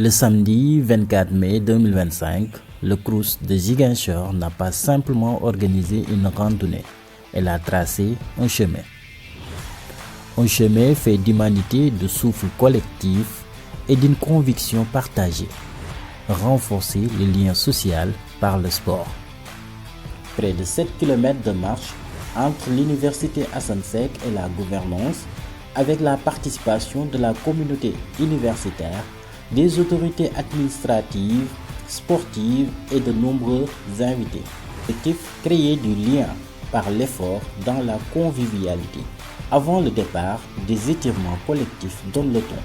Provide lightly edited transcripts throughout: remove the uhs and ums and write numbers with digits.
Le samedi 24 mai 2025, le Crous de Ziguinchor n'a pas simplement organisé une randonnée, elle a tracé un chemin. Un chemin fait d'humanité, de souffle collectif et d'une conviction partagée. Renforcer le lien social par le sport. Près de 7 km de marche entre l'université Assane Seck et la gouvernance, avec la participation de la communauté universitaire, des autorités administratives, sportives et de nombreux invités. L'objectif, créer du lien par l'effort dans la convivialité. Avant le départ, des étirements collectifs donnent le ton.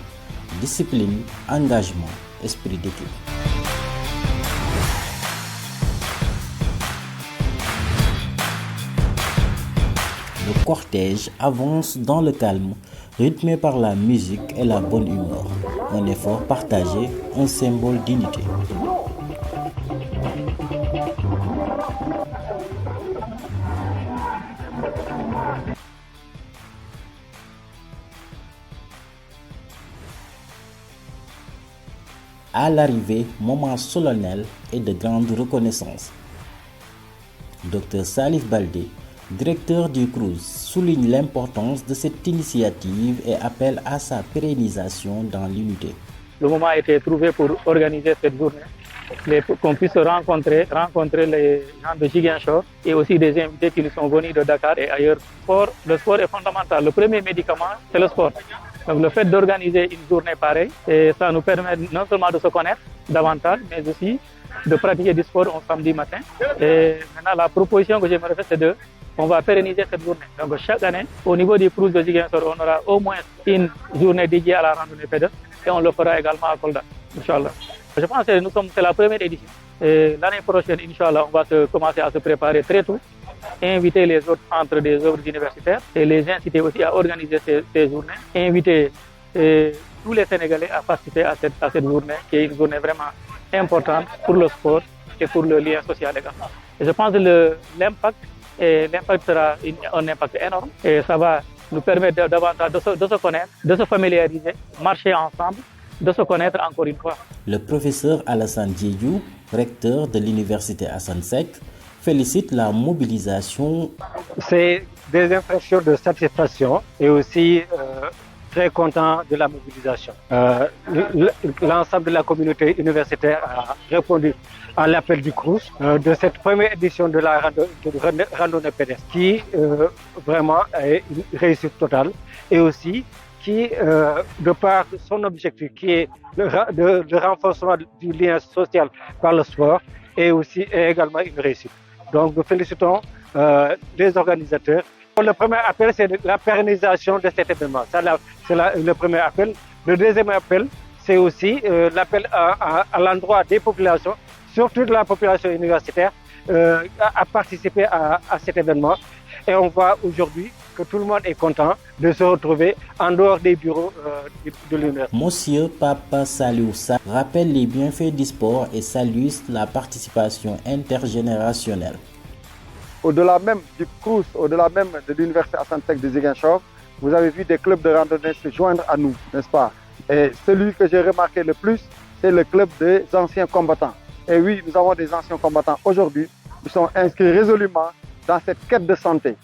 Discipline, engagement, esprit d'équipe. Le cortège avance dans le calme, rythmé par la musique et la bonne humeur. Un effort partagé, un symbole d'unité. À l'arrivée, moment solennel et de grande reconnaissance. Dr Salif Baldé, directeur du Crous, souligne l'importance de cette initiative et appelle à sa pérennisation dans l'unité. Le moment a été trouvé pour organiser cette journée, qu'on puisse rencontrer les gens de Ziguinchor et aussi des invités qui nous sont venus de Dakar et ailleurs. Le sport est fondamental. Le premier médicament, c'est le sport. Donc le fait d'organiser une journée pareille, ça nous permet non seulement de se connaître davantage, mais aussi de pratiquer du sport un samedi matin. Et maintenant, la proposition que j'aimerais faire, on va pérenniser cette journée. Donc chaque année, au niveau du Crous de Ziguinchor, on aura au moins une journée dédiée à la randonnée pédestre et on le fera également à Kolda, Inch'Allah. Je pense que c'est la première édition. L'année prochaine, Inch'Allah, on va commencer à se préparer très tôt, inviter les autres centres des œuvres universitaires et les inciter aussi à organiser ces journées, inviter tous les Sénégalais à participer à cette journée, qui est une journée vraiment importante pour le sport et pour le lien social également. Et je pense que l'impact sera un impact énorme et ça va nous permettre davantage de se connaître, de se familiariser, marcher ensemble, de se connaître encore une fois. Le professeur Alassane Diédhiou, recteur de l'université Assane Seck, félicite la mobilisation. C'est des impressions de satisfaction et aussi très content de la mobilisation. L'ensemble de la communauté universitaire a répondu à l'appel du Crous de cette première édition de la randonnée pédestre qui vraiment est une réussite totale et aussi qui, de par son objectif qui est le renforcement du lien social par le sport, est également une réussite. Donc nous félicitons les organisateurs. Le premier appel, c'est la pérennisation de cet événement. C'est le premier appel. Le deuxième appel, c'est aussi l'appel à l'endroit des populations, surtout de la population universitaire, à participer à cet événement. Et on voit aujourd'hui que tout le monde est content de se retrouver en dehors des bureaux de l'université. Monsieur Papa Salioussa rappelle les bienfaits du sport et salue la participation intergénérationnelle. Au-delà même du Crous, au-delà même de l'université Assane Seck de Ziguinchor, vous avez vu des clubs de randonnée se joindre à nous, n'est-ce pas? Et celui que j'ai remarqué le plus, c'est le club des anciens combattants. Et oui, nous avons des anciens combattants aujourd'hui qui sont inscrits résolument dans cette quête de santé.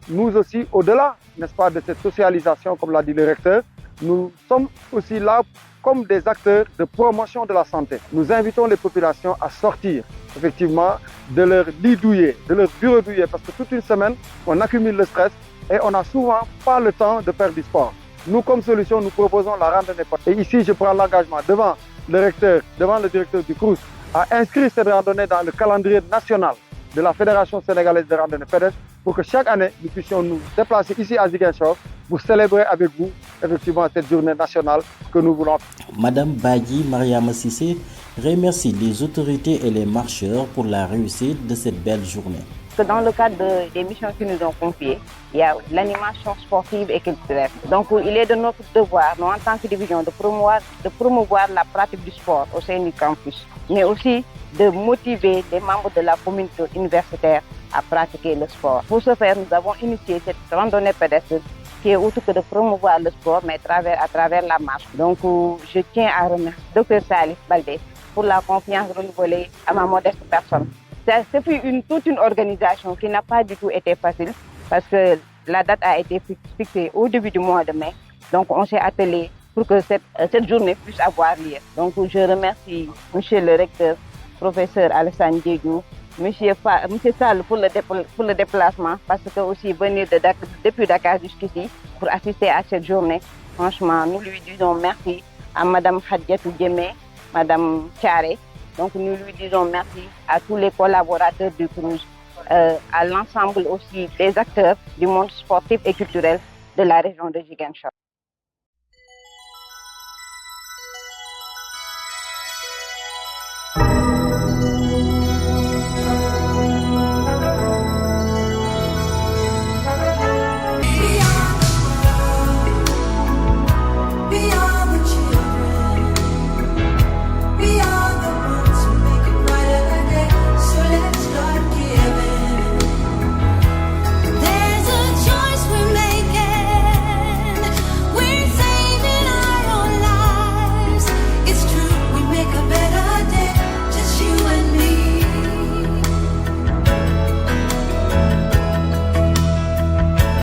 Nous aussi, au-delà, n'est-ce pas, de cette socialisation, comme l'a dit le recteur, nous sommes aussi là comme des acteurs de promotion de la santé. Nous invitons les populations à sortir, effectivement, de leur lit douillet, de leur bureau douillet, parce que toute une semaine, on accumule le stress et on n'a souvent pas le temps de faire du sport. Nous, comme solution, nous proposons la randonnée. Et ici, je prends l'engagement devant le recteur, devant le directeur du Crous, à inscrire cette randonnée dans le calendrier national de la Fédération sénégalaise de randonnée pédestre pour que chaque année, nous puissions nous déplacer ici à Ziguinchor pour célébrer avec vous, effectivement, cette journée nationale que nous voulons. Madame Badji Mariama Sissé remercie les autorités et les marcheurs pour la réussite de cette belle journée. Dans le cadre des missions qu'ils nous ont confiées, il y a l'animation sportive et culturelle. Donc il est de notre devoir, nous en tant que division, de promouvoir la pratique du sport au sein du campus, mais aussi de motiver les membres de la communauté universitaire à pratiquer le sport. Pour ce faire, nous avons initié cette randonnée pédestre qui est autre que de promouvoir le sport, mais à travers la marche. Donc, je tiens à remercier Dr Salif Baldé pour la confiance renouvelée à ma modeste personne. C'est toute une organisation qui n'a pas du tout été facile parce que la date a été fixée au début du mois de mai. Donc, on s'est attelé pour que cette journée puisse avoir lieu. Donc, je remercie Monsieur le recteur, professeur Alassane Diédhiou, Monsieur Sall pour le déplacement, parce que aussi venir depuis Dakar jusqu'ici pour assister à cette journée. Franchement, nous lui disons merci à Madame Khadiatou Diémé, Madame Thiaré. Donc, nous lui disons merci à tous les collaborateurs du CROUS, à l'ensemble aussi des acteurs du monde sportif et culturel de la région de Ziguinchor.